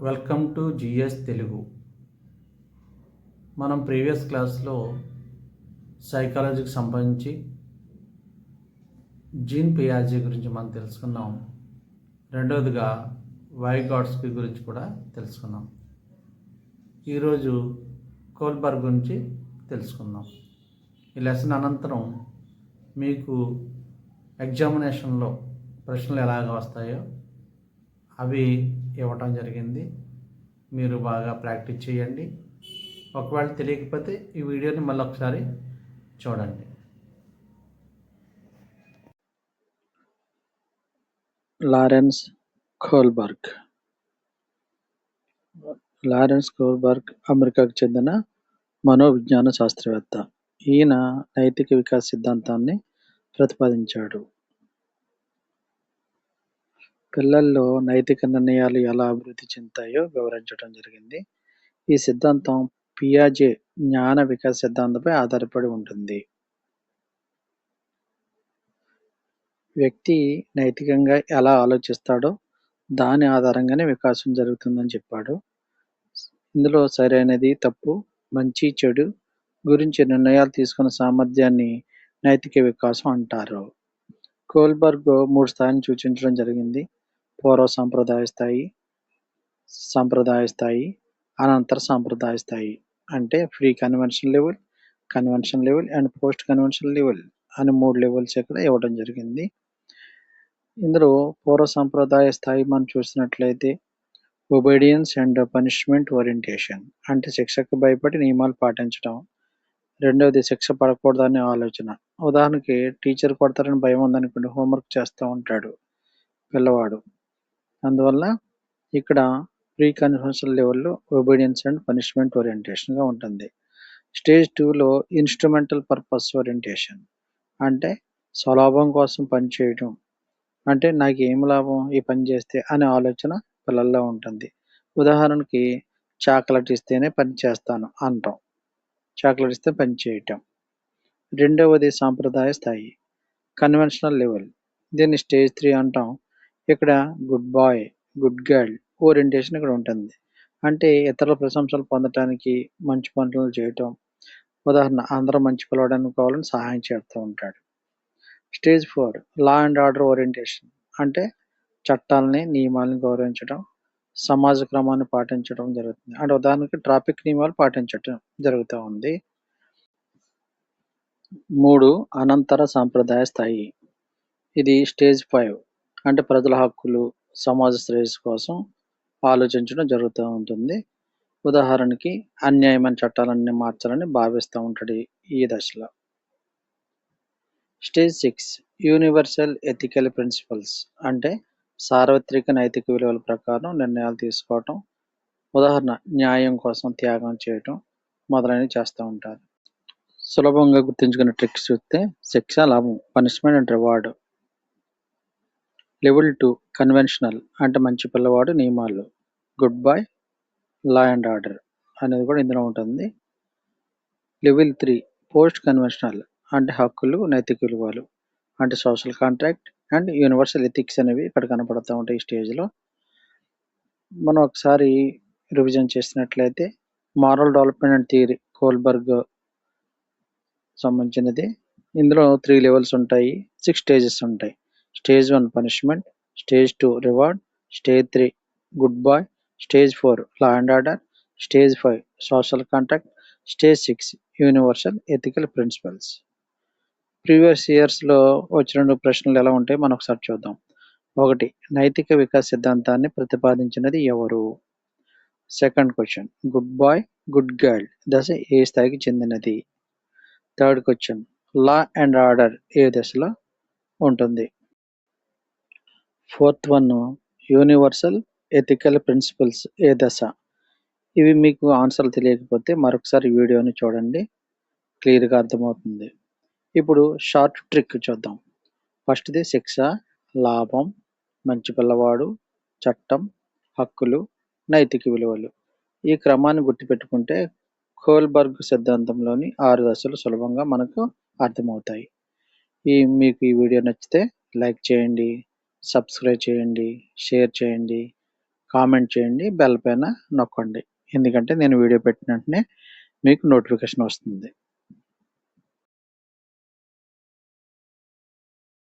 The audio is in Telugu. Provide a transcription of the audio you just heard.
Welcome to GS Telugu. మనం ప్రీవియస్ క్లాస్లో సైకాలజీకి సంబంధించి జీన్ పియాజే గురించి మనం తెలుసుకున్నాం. రెండవదిగా వైగాట్స్కీ గురించి కూడా తెలుసుకున్నాం. ఈరోజు కోల్బర్గ్ గురించి తెలుసుకుందాం. ఈ లెసన్ అనంతరం మీకు ఎగ్జామినేషన్లో ప్రశ్నలు ఎలాగ వస్తాయో అవి ఇవ్వటం జరిగింది. మీరు బాగా ప్రాక్టీస్ చేయండి. ఒకవేళ తెలియకపోతే ఈ వీడియోని మళ్ళీ ఒకసారి చూడండి. లారెన్స్ కోల్బర్గ్ అమెరికాకు చెందిన మనోవిజ్ఞాన శాస్త్రవేత్త. ఈయన నైతిక వికాస సిద్ధాంతాన్ని ప్రతిపాదించాడు. పిల్లల్లో నైతిక నిర్ణయాలు ఎలా అభివృద్ధి చెందుతాయో వివరించడం జరిగింది. ఈ సిద్ధాంతం పియాజే జ్ఞాన వికాస సిద్ధాంతంపై ఆధారపడి ఉంటుంది. వ్యక్తి నైతికంగా ఎలా ఆలోచిస్తాడో దాని ఆధారంగానే వికాసం జరుగుతుందని చెప్పాడు. ఇందులో సరైనది, తప్పు, మంచి, చెడు గురించి నిర్ణయాలు తీసుకునే సామర్థ్యాన్ని నైతిక వికాసం అంటారు. కోల్బర్గ్ 3 స్థాయిలను సూచించడం జరిగింది. పూర్వ సంప్రదాయ స్థాయి, సంప్రదాయ స్థాయి, అనంతర సంప్రదాయ స్థాయి. అంటే pre convention level and post convention level అని 3 లెవెల్స్ ఇక్కడ ఇవ్వడం జరిగింది. ఇందులో పూర్వ సంప్రదాయ స్థాయి మనం చూసినట్లయితే ఒబీడియన్స్ అండ్ పనిష్మెంట్ ఓరియంటేషన్, అంటే శిక్షకు భయపడి నియమాలు పాటించడం. రెండవది శిక్ష పడకూడదనే ఆలోచన. ఉదాహరణకి టీచర్ కొడతారని భయం ఉందనుకోండి, హోంవర్క్ చేస్తూ ఉంటాడు పిల్లవాడు. అందువల్ల ఇక్కడ ప్రీ కన్వెన్షన్ లెవెల్లో ఒబీడియన్స్ అండ్ పనిష్మెంట్ ఓరియంటేషన్గా ఉంటుంది. స్టేజ్ 2లో ఇన్స్ట్రుమెంటల్ పర్పస్ ఓరియంటేషన్, అంటే స్వలాభం కోసం పనిచేయడం. అంటే నాకు ఏం లాభం ఈ పని చేస్తే అనే ఆలోచన పిల్లల్లో ఉంటుంది. ఉదాహరణకి చాక్లెట్ ఇస్తేనే పని చేస్తాను అంటాం, చాక్లెట్ ఇస్తే పని చేయటం. రెండవది సాంప్రదాయ స్థాయి, కన్వెన్షనల్ లెవెల్. దీన్ని స్టేజ్ 3 అంటాం. ఇక్కడ good boy, good girl orientation ఇక్కడ ఉంటుంది. అంటే ఇతరుల ప్రశంసలు పొందటానికి మంచి పనులు చేయటం. ఉదాహరణ, అందరూ మంచి పిల్లవాడు అనుకోవాలని సహాయం చేస్తూ ఉంటాడు. Stage 4 law and order orientation, అంటే చట్టాలని, నియమాలను గౌరవించడం, సమాజ క్రమాన్ని పాటించడం జరుగుతుంది. అంటే ఉదాహరణకి ట్రాఫిక్ నియమాలు పాటించడం జరుగుతూ ఉంది. 3 అనంతర సాంప్రదాయ స్థాయి. ఇది స్టేజ్ 5, అంటే ప్రజల హక్కులు, సమాజ శ్రేయస్సు కోసం ఆలోచించడం జరుగుతూ ఉంటుంది. ఉదాహరణకి అన్యాయమైన చట్టాలన్నీ మార్చాలని భావిస్తూ ఉంటాడు ఈ దశలో. స్టేజ్ 6 యూనివర్సల్ ఎథికల్ ప్రిన్సిపల్స్, అంటే సార్వత్రిక నైతిక విలువల ప్రకారం నిర్ణయాలు తీసుకోవటం. ఉదాహరణ, న్యాయం కోసం త్యాగం చేయటం మొదలైనవి చేస్తూ ఉంటారు. సులభంగా గుర్తుంచుకునే ట్రిక్స్ చూస్తే శిక్ష, లాభం, punishment and reward. Level 2 conventional, అంటే మంచి పిల్లవాడు, నియమాలు, good boy, law and order అనేది కూడా ఇందులో ఉంటుంది. లెవెల్ 3 పోస్ట్ కన్వెన్షనల్, అంటే హక్కులు, నైతిక విలువలు, అంటే social contract and universal ethics అనేవి ఇక్కడ కనపడుతూ ఉంటాయి ఈ స్టేజ్లో. మనం ఒకసారి రివిజన్ చేసినట్లయితే moral development and theory Kohlberg సంబంధించినది. ఇందులో 3 లెవెల్స్ ఉంటాయి, 6 స్టేజెస్ ఉంటాయి. Stage 1 punishment, stage 2 reward, stage 3 good boy, stage 4 law and order, stage 5 social contract, stage 6 universal ethical principles. Previous ఇయర్స్లో వచ్చిన 2 ప్రశ్నలు ఎలా ఉంటాయి మనం ఒకసారి చూద్దాం. 1, నైతిక వికాస సిద్ధాంతాన్ని ప్రతిపాదించినది ఎవరు? Second question, good boy, good girl దశ ఏ స్థాయికి చెందినది? Third question, law and order ఏ దశలో ఉంటుంది? Fourth one, universal ethical principles ఏ దశ? ఇవి మీకు ఆన్సర్లు తెలియకపోతే మరొకసారి వీడియోని చూడండి, క్లియర్గా అర్థమవుతుంది. ఇప్పుడు షార్ట్ ట్రిక్ చూద్దాం. ఫస్ట్ది శిక్ష, లాభం, మంచి పిల్లవాడు, చట్టం, హక్కులు, నైతిక విలువలు. ఈ క్రమాన్ని గుర్తుపెట్టుకుంటే కోల్బర్గ్ సిద్ధాంతంలోని 6 దశలు సులభంగా మనకు అర్థమవుతాయి. మీకు ఈ వీడియో నచ్చితే లైక్ చేయండి, సబ్స్క్రైబ్ చేయండి, షేర్ చేయండి, కామెంట్ చేయండి, బెల్ పైన నొక్కండి. ఎందుకంటే నేను వీడియో పెట్టిన వెంటనే మీకు నోటిఫికేషన్ వస్తుంది.